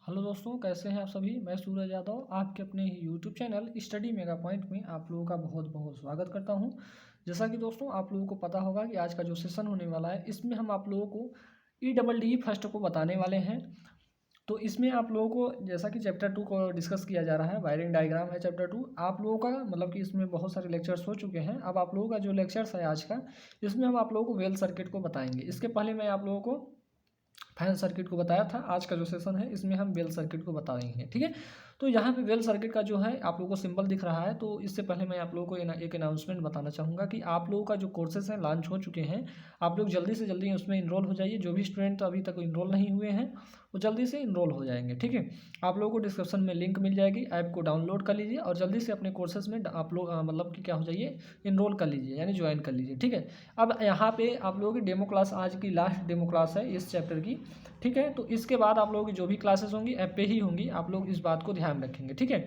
Hello दोस्तों, कैसे हैं आप सभी। मैं सूरज यादव आपके अपने ही YouTube channel study mega point में आप लोगों का बहुत बहुत स्वागत करता हूं। जैसा कि दोस्तों आप लोगों को पता होगा कि आज का जो सेशन होने वाला है इसमें हम आप लोगों को EEE फर्स्ट को बताने वाले हैं। तो इसमें आप लोगों को जैसा कि चैप्टर 2 को डिस्कस किया जा रहा है, वायरिंग डायग्राम है चैप्टर 2। आप लोगों का मतलब कि इसमें बहुत सारे लेक्चर्स हो चुके हैं। अब आप लोगों का जो लेक्चर्स है आज का, इसमें हम आप लोगों को वेल सर्किट को बताएंगे। इसके पहले मैं आप लोगों को फैन सर्किट को बताया था। आज का जो सेशन है इसमें हम बेल सर्किट को बता देंगे, ठीक है। तो यहाँ पे बेल सर्किट का जो है आप लोगों को सिंबल दिख रहा है। तो इससे पहले मैं आप लोगों को एक अनाउंसमेंट बताना चाहूँगा कि आप लोगों का जो कोर्सेज हैं लॉन्च हो चुके हैं। आप लोग जल्दी से जल्दी उसमें इनरोल हो जाइए। जो भी स्टूडेंट अभी तक इनरोल नहीं हुए हैं वो जल्दी से इनरोल हो जाएंगे, ठीक है। आप लोगों को डिस्क्रिप्शन में लिंक मिल जाएगी, ऐप को डाउनलोड कर लीजिए और जल्दी से अपने कोर्सेज में आप लोग मतलब कि क्या हो जाइए, इनरोल कर लीजिए यानी ज्वाइन कर लीजिए, ठीक है। अब यहाँ पे आप लोगों की डेमो क्लास, आज की लास्ट डेमो क्लास है इस चैप्टर की, ठीक है। तो इसके बाद आप लोगों की जो भी क्लासेस होंगी ऐप पे ही होंगी। आप लोग इस बात को ध्यान रखेंगे, ठीक है।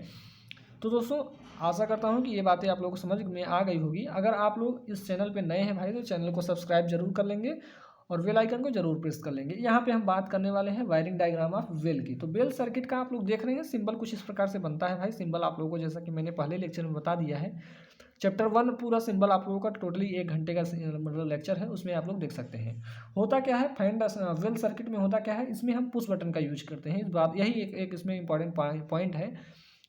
तो दोस्तों आशा करता हूँ कि ये बातें आप लोगों को समझ में आ गई होगी। अगर आप लोग इस चैनल पे नए हैं भाई तो चैनल को सब्सक्राइब जरूर कर लेंगे और बेल आइकन को जरूर प्रेस कर लेंगे। यहाँ पे हम बात करने वाले हैं वायरिंग डायग्राम ऑफ वेल की। तो बेल सर्किट का आप लोग देख रहे हैं सिंबल कुछ इस प्रकार से बनता है भाई। सिंबल आप लोगों को जैसा कि मैंने पहले लेक्चर में बता दिया है, चैप्टर 1 पूरा सिंबल आप लोगों का टोटली 1 घंटे का मतलब लेक्चर है, उसमें आप लोग देख सकते हैं। होता क्या है फैन वेल सर्किट में, होता क्या है इसमें हम पुश बटन का यूज करते हैं। इस बात यही एक इसमें इंपॉर्टेंट पॉइंट है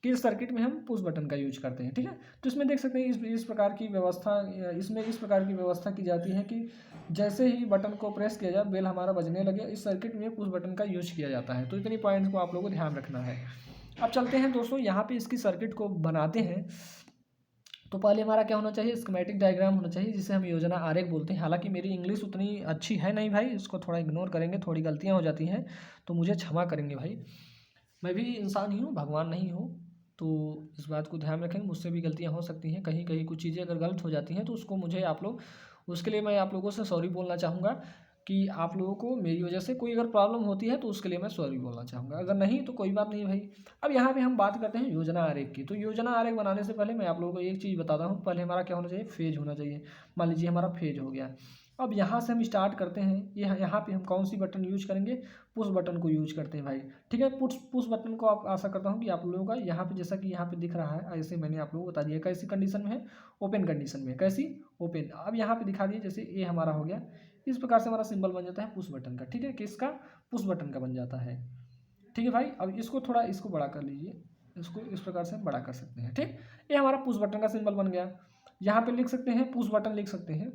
कि इस सर्किट में हम पुश बटन का यूज करते हैं, ठीक है। तो इसमें देख सकते हैं इस प्रकार की व्यवस्था, इसमें इस प्रकार की व्यवस्था की जाती है कि जैसे ही बटन को प्रेस किया जाए बेल हमारा बजने लगे। इस सर्किट में पुश बटन का यूज किया जाता है। तो इतनी पॉइंट्स को आप लोगों को ध्यान रखना है। अब चलते हैं दोस्तों, यहाँ पे इसकी सर्किट को बनाते हैं। तो पहले हमारा क्या होना चाहिए, स्कीमेटिक डायग्राम होना चाहिए जिसे हम योजना आरेख बोलते हैं। हालांकि मेरी इंग्लिश उतनी अच्छी है नहीं भाई, इसको थोड़ा इग्नोर करेंगे, थोड़ी गलतियां हो जाती हैं तो मुझे क्षमा करेंगे भाई। मैं भी इंसान ही हूँ, भगवान नहीं हूँ। तो इस बात को ध्यान रखेंगे, मुझसे भी गलतियाँ हो सकती हैं। कहीं कहीं कुछ चीज़ें अगर गलत हो जाती हैं तो उसको मुझे आप लोग, उसके लिए मैं आप लोगों से सॉरी बोलना चाहूँगा कि आप लोगों को मेरी वजह से कोई अगर प्रॉब्लम होती है तो उसके लिए मैं सॉरी बोलना चाहूँगा। अगर नहीं तो कोई बात नहीं भाई। अब यहाँ पे हम बात करते हैं योजना आरेख की। तो योजना आरेख बनाने से पहले मैं आप लोगों को एक चीज़ बताता हूँ। पहले हमारा क्या होना चाहिए, फेज होना चाहिए। मान लीजिए हमारा फेज हो गया। अब यहाँ से हम स्टार्ट करते हैं। यहाँ पे हम कौन सी बटन यूज करेंगे, पुश बटन को यूज करते हैं भाई, ठीक है। पुश बटन को आप आशा करता हूँ कि आप लोगों का यहाँ पे जैसा कि यहाँ पे दिख रहा है ऐसे मैंने आप लोगों को बता दिया कैसी कंडीशन में है, ओपन कंडीशन में। कैसी, ओपन। अब यहाँ पे दिखा दिए जैसे ये हमारा हो गया। इस प्रकार से हमारा सिंबल बन जाता है पुश बटन का, ठीक है। किसका, पुश बटन का बन जाता है, ठीक है भाई। अब इसको थोड़ा इसको बड़ा कर लीजिए, इसको इस प्रकार से हम बड़ा कर सकते हैं, ठीक। ये हमारा पुश बटन का सिंबल बन गया। यहाँ पे लिख सकते हैं पुश बटन, लिख सकते हैं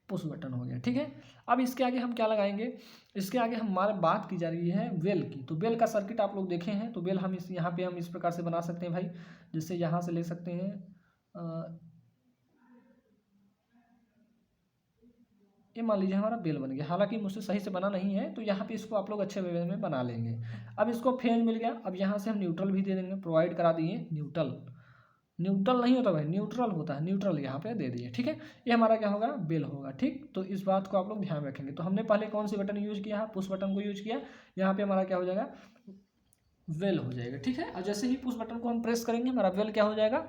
पुश बटन हो गया, ठीक है। अब इसके आगे हम क्या लगाएंगे, इसके आगे हमारे बात की जा रही है बेल की। तो बेल का सर्किट आप लोग देखे हैं। तो बेल हम इस यहाँ पे हम इस प्रकार से बना सकते हैं भाई। जैसे यहाँ से ले सकते हैं ये मान लीजिए हमारा बेल बन गया। हालांकि मुझसे सही से बना नहीं है तो यहाँ पे इसको आप लोग अच्छे वे में बना लेंगे। अब इसको फेज मिल गया। अब यहाँ से हम न्यूट्रल भी दे देंगे, प्रोवाइड करा दिए न्यूट्रल। न्यूट्रल नहीं होता भाई, न्यूट्रल होता है, न्यूट्रल यहाँ पे दे दिए, ठीक है। ये हमारा क्या होगा, बेल होगा, ठीक। तो इस बात को आप लोग ध्यान रखेंगे। तो हमने पहले कौन सी बटन यूज किया, पुश बटन को यूज किया। यहाँ पे हमारा क्या हो जाएगा, वेल हो जाएगा, ठीक है। और जैसे ही पुश बटन को हम प्रेस करेंगे हमारा वेल क्या हो जाएगा,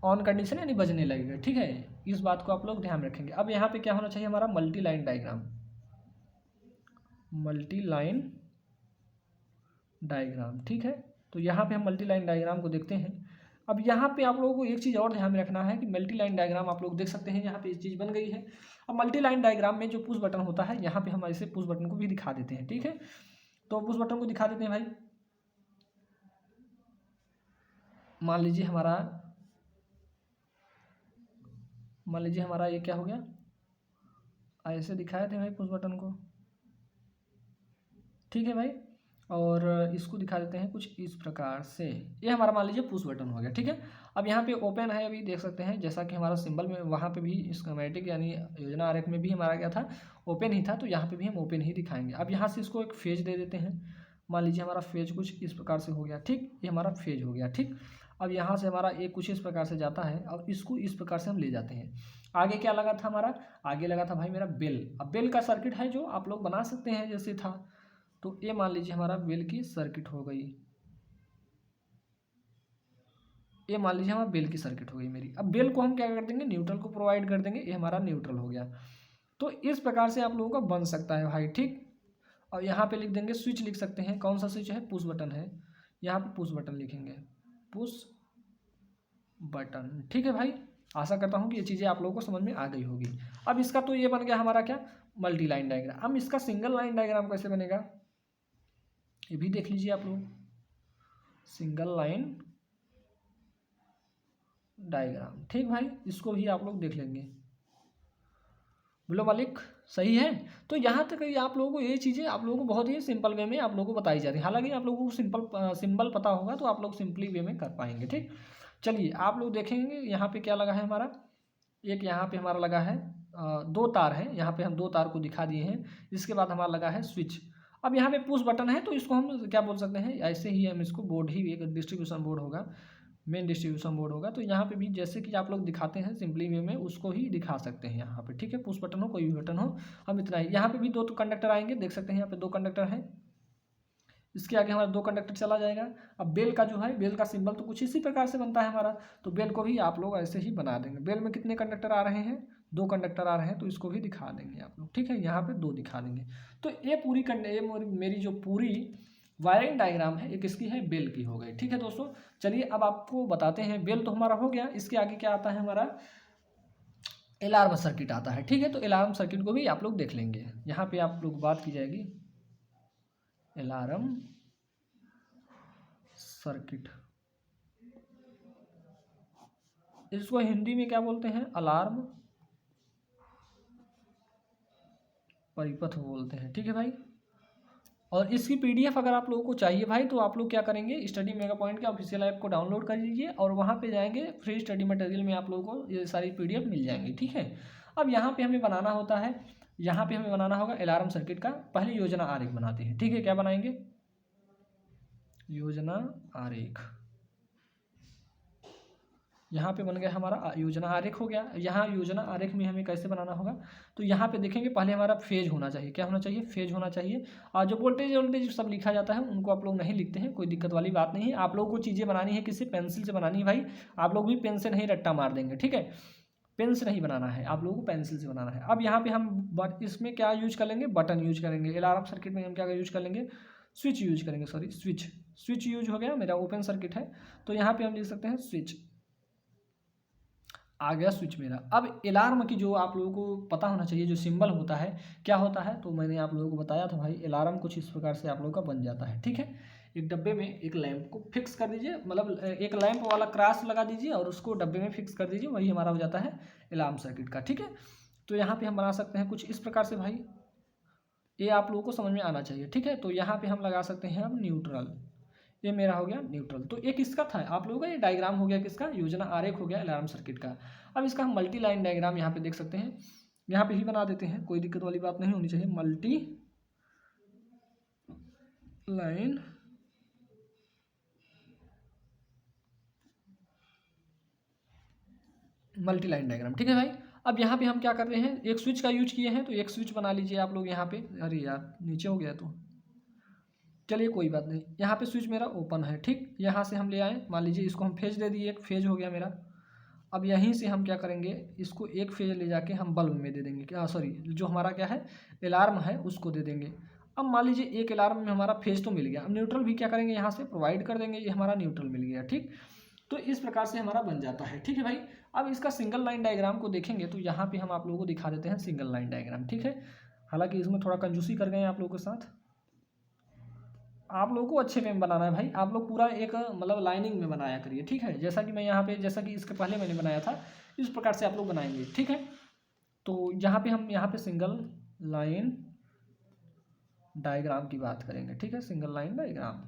ऑन कंडीशन यानी बजने लगेगा, ठीक है। इस बात को आप लोग ध्यान रखेंगे। अब यहाँ पे क्या होना चाहिए हमारा, multi line diagram, multi line diagram, ठीक है। तो यहाँ पे हम मल्टी लाइन डायग्राम को देखते हैं। अब यहाँ पे आप लोगों को एक चीज़ और ध्यान में रखना है कि मल्टी लाइन डायग्राम आप लोग देख सकते हैं, यहाँ पे इस चीज़ बन गई है। अब मल्टी लाइन डायग्राम में जो पुश बटन होता है यहाँ पे हम ऐसे पुश बटन को भी दिखा देते हैं, ठीक है। तो पुश बटन को दिखा देते हैं भाई। मान लीजिए हमारा, मान लीजिए हमारा ये क्या हो गया, ऐसे दिखाए थे भाई पुश बटन को, ठीक है भाई। और इसको दिखा देते हैं कुछ इस प्रकार से। ये हमारा मान लीजिए पुश बटन हो गया, ठीक है। अब यहाँ पे ओपन है, अभी देख सकते हैं जैसा कि हमारा सिंबल में वहाँ पे भी स्कीमेटिक यानी योजना आरेख में भी हमारा क्या था, ओपन ही था। तो यहाँ पे भी हम ओपन ही दिखाएंगे। अब यहाँ से इसको एक फेज दे देते हैं। मान लीजिए हमारा फेज कुछ इस प्रकार से हो गया, ठीक। ये हमारा फेज हो गया, ठीक। अब यहाँ से हमारा एक कुछ इस प्रकार से जाता है और इसको इस प्रकार से हम ले जाते हैं। आगे क्या लगा था हमारा, आगे लगा था भाई मेरा बेल। अब बेल का सर्किट है जो आप लोग बना सकते हैं जैसे था। तो ये मान लीजिए हमारा बेल की सर्किट हो गई, ये मान लीजिए हमारा बेल की सर्किट हो गई मेरी। अब बेल को हम क्या कर देंगे, न्यूट्रल को प्रोवाइड कर देंगे। ये हमारा न्यूट्रल हो गया। तो इस प्रकार से आप लोगों का बन सकता है भाई, ठीक। और यहाँ पे लिख देंगे स्विच, लिख सकते हैं कौन सा स्विच है, पुश बटन है, यहाँ पे पुश बटन लिखेंगे, पुश बटन, ठीक है भाई। आशा करता हूँ कि ये चीज़ें आप लोगों को समझ में आ गई होगी। अब इसका तो ये बन गया हमारा क्या, मल्टी लाइन डायग्राम। अब इसका सिंगल लाइन डायग्राम कैसे बनेगा ये भी देख लीजिए आप लोग, सिंगल लाइन डायग्राम, ठीक भाई, इसको भी आप लोग देख लेंगे। बोलो मालिक, सही है। तो यहाँ तक आप लोगों को ये चीज़ें आप लोगों को बहुत ही सिंपल वे में आप लोगों को बताई जा रही है। हालांकि आप लोगों को सिंपल पता होगा तो आप लोग सिंपली वे में कर पाएंगे, ठीक। चलिए आप लोग देखेंगे यहाँ पे क्या लगा है हमारा, एक यहाँ पे हमारा लगा है 2 तार है, यहाँ पे हम 2 तार को दिखा दिए हैं। इसके बाद हमारा लगा है स्विच। अब यहाँ पे पुश बटन है तो इसको हम क्या बोल सकते हैं, ऐसे ही हम इसको बोर्ड ही, एक डिस्ट्रीब्यूशन बोर्ड होगा, मेन डिस्ट्रीब्यूशन बोर्ड होगा। तो यहाँ पे भी जैसे कि आप लोग दिखाते हैं सिंपली वे में, उसको ही दिखा सकते हैं यहाँ पे, ठीक है। पुश बटन हो, कोई भी बटन हो, हम इतना ही। यहाँ पे भी 2 कंडक्टर आएंगे, देख सकते हैं यहाँ पे 2 कंडक्टर है, इसके आगे हमारा 2 कंडक्टर चला जाएगा। अब बेल का जो है, बेल का सिंबल तो कुछ इसी प्रकार से बनता है हमारा, तो बेल को भी आप लोग ऐसे ही बना देंगे। बेल में कितने कंडक्टर आ रहे हैं, 2 कंडक्टर आ रहे हैं, तो इसको भी दिखा देंगे आप लोग, ठीक है। यहाँ पे 2 दिखा देंगे। तो ये पूरी मेरी जो पूरी वायरिंग डायग्राम है, ये किसकी है, बेल की हो गई, ठीक है दोस्तों। चलिए अब आपको बताते हैं, बेल तो हमारा हो गया, इसके आगे क्या आता है हमारा, अलार्म सर्किट आता है, ठीक है। तो अलार्म सर्किट को भी आप लोग देख लेंगे। यहाँ पे आप लोग बात की जाएगी अलार्म सर्किट, इसको हिंदी में क्या बोलते हैं, अलार्म परिपथ बोलते हैं, ठीक है भाई। और इसकी पीडीएफ अगर आप लोगों को चाहिए भाई, तो आप लोग क्या करेंगे, स्टडी मेगा पॉइंट के ऑफिशियल ऐप को डाउनलोड कर लीजिए और वहाँ पे जाएंगे, फ्री स्टडी मटेरियल में आप लोगों को ये सारी पीडीएफ मिल जाएंगी, ठीक है। अब यहाँ पे हमें बनाना होता है, यहाँ पे हमें बनाना होगा अलार्म सर्किट का पहले योजना आरेख बनाते हैं, ठीक है। क्या बनाएंगे, योजना आरेख, यहाँ पे बन गया हमारा योजना आरेख हो गया। यहाँ योजना आरेख में हमें कैसे बनाना होगा, तो यहाँ पे देखेंगे पहले हमारा फेज होना चाहिए, क्या होना चाहिए, फेज होना चाहिए। और जो वोल्टेज सब लिखा जाता है उनको आप लोग नहीं लिखते हैं, कोई दिक्कत वाली बात नहीं है। आप लोगों को चीज़ें बनानी है किससे, पेंसिल से बनानी है भाई। आप लोग भी पेन से नहीं रट्टा मार देंगे, ठीक है, पेन से नहीं बनाना है, आप लोगों को पेंसिल से बनाना है। अब यहाँ पे हम इसमें क्या यूज कर लेंगे, बटन यूज करेंगे। अलार्म सर्किट में हम क्या यूज कर लेंगे, स्विच यूज करेंगे, सॉरी स्विच यूज हो गया, मेरा ओपन सर्किट है तो यहाँ पे हम लिख सकते हैं स्विच, आ गया स्विच मेरा। अब अलार्म की जो आप लोगों को पता होना चाहिए, जो सिंबल होता है क्या होता है, तो मैंने आप लोगों को बताया था भाई, अलार्म कुछ इस प्रकार से आप लोगों का बन जाता है, ठीक है। एक डब्बे में एक लैंप को फिक्स कर दीजिए, मतलब एक लैंप वाला क्रॉस लगा दीजिए और उसको डब्बे में फिक्स कर दीजिए, वही हमारा हो जाता है अलार्म सर्किट का, ठीक है। तो यहाँ पे हम बना सकते हैं कुछ इस प्रकार से भाई, ये आप लोगों को समझ में आना चाहिए, ठीक है। तो यहाँ पे हम लगा सकते हैं अब न्यूट्रल, ये मेरा हो गया न्यूट्रल। तो एक इसका था आप लोगों का, ये डायग्राम हो गया किसका, योजना आरेख हो गया अलार्म सर्किट का। अब इसका हम मल्टी लाइन डायग्राम यहाँ पे देख सकते हैं, यहाँ पे ही बना देते हैं, कोई दिक्कत वाली बात नहीं होनी चाहिए। मल्टी लाइन डायग्राम, ठीक है भाई। अब यहाँ पे हम क्या कर रहे हैं, एक स्विच का यूज किए हैं, तो एक स्विच बना लीजिए आप लोग यहाँ पे। अरे यार नीचे हो गया, तो चलिए कोई बात नहीं, यहाँ पे स्विच मेरा ओपन है, ठीक। यहाँ से हम ले आए, मान लीजिए इसको हम फेज दे दिए, एक फेज हो गया मेरा। अब यहीं से हम क्या करेंगे, इसको एक फेज ले जाके हम बल्ब में दे देंगे, क्या सॉरी जो हमारा क्या है अलार्म है उसको दे देंगे। अब मान लीजिए एक अलार्म में हमारा फेज तो मिल गया, अब न्यूट्रल भी क्या करेंगे यहाँ से प्रोवाइड कर देंगे, ये हमारा न्यूट्रल मिल गया, ठीक। तो इस प्रकार से हमारा बन जाता है, ठीक है भाई। अब इसका सिंगल लाइन डायग्राम को देखेंगे तो यहाँ पे हम आप लोगों को दिखा देते हैं सिंगल लाइन डायग्राम, ठीक है। हालांकि इसमें थोड़ा कंजूसी कर गए हैं आप लोगों के साथ, आप लोगों को अच्छे में बनाना है भाई, आप लोग पूरा एक मतलब लाइनिंग में बनाया करिए, ठीक है। जैसा कि मैं यहाँ पे, जैसा कि इसके पहले मैंने बनाया था, इस प्रकार से आप लोग बनाएंगे, ठीक है। तो यहाँ पे हम यहाँ पे सिंगल लाइन डायग्राम की बात करेंगे, ठीक है, सिंगल लाइन डायग्राम।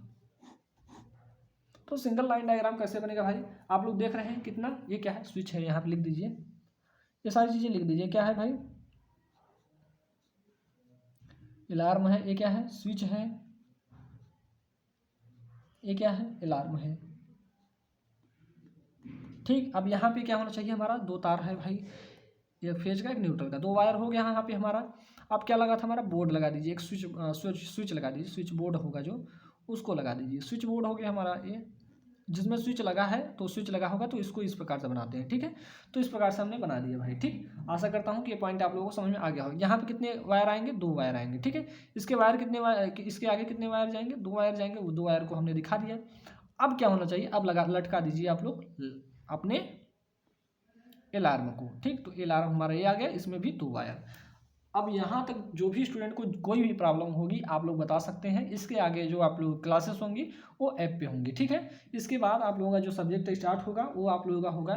तो सिंगल लाइन डायग्राम कैसे बनेगा भाई, आप लोग देख रहे हैं कितना, ये क्या है, स्विच है, यहाँ पे लिख दीजिए, ये सारी चीज़ें लिख दीजिए। क्या है भाई, अलार्म है, ये क्या है, स्विच है, ये क्या है, अलार्म है, ठीक। अब यहाँ पे क्या होना चाहिए, हमारा 2 तार है भाई, एक फेज का एक न्यूट्रल का, 2 वायर हो गया यहाँ पे हमारा। अब क्या लगा था हमारा, बोर्ड लगा दीजिए, एक स्विच लगा दीजिए, स्विच बोर्ड होगा जो, उसको लगा दीजिए। स्विच बोर्ड हो गया हमारा ये, जिसमें स्विच लगा है तो स्विच लगा होगा तो इसको इस प्रकार से बनाते हैं, ठीक है। तो इस प्रकार से हमने बना दिया भाई, ठीक। आशा करता हूँ कि ये पॉइंट आप लोगों को समझ में आ गया होगा। यहाँ पे कितने वायर आएंगे, 2 वायर आएंगे, ठीक है। इसके वायर कितने वायर, इसके आगे कितने वायर जाएंगे, 2 वायर जाएंगे। वो 2 वायर को हमने दिखा दिया। अब क्या होना चाहिए, अब लटका दीजिए आप लोग अपने अलार्म को, ठीक। तो अलार्म हमारा ये आ गया, इसमें भी 2 वायर। अब यहाँ तक जो भी स्टूडेंट को कोई भी प्रॉब्लम होगी आप लोग बता सकते हैं। इसके आगे जो आप लोग क्लासेस होंगी वो ऐप पे होंगी, ठीक है। इसके बाद आप लोगों का जो सब्जेक्ट स्टार्ट होगा वो आप लोगों का होगा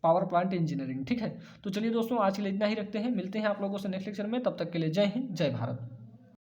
पावर प्लांट इंजीनियरिंग, ठीक है। तो चलिए दोस्तों, आज के लिए इतना ही रखते हैं। मिलते हैं आप लोगों से नेक्स्ट लेक्चर में। तब तक के लिए जय हिंद, जय भारत।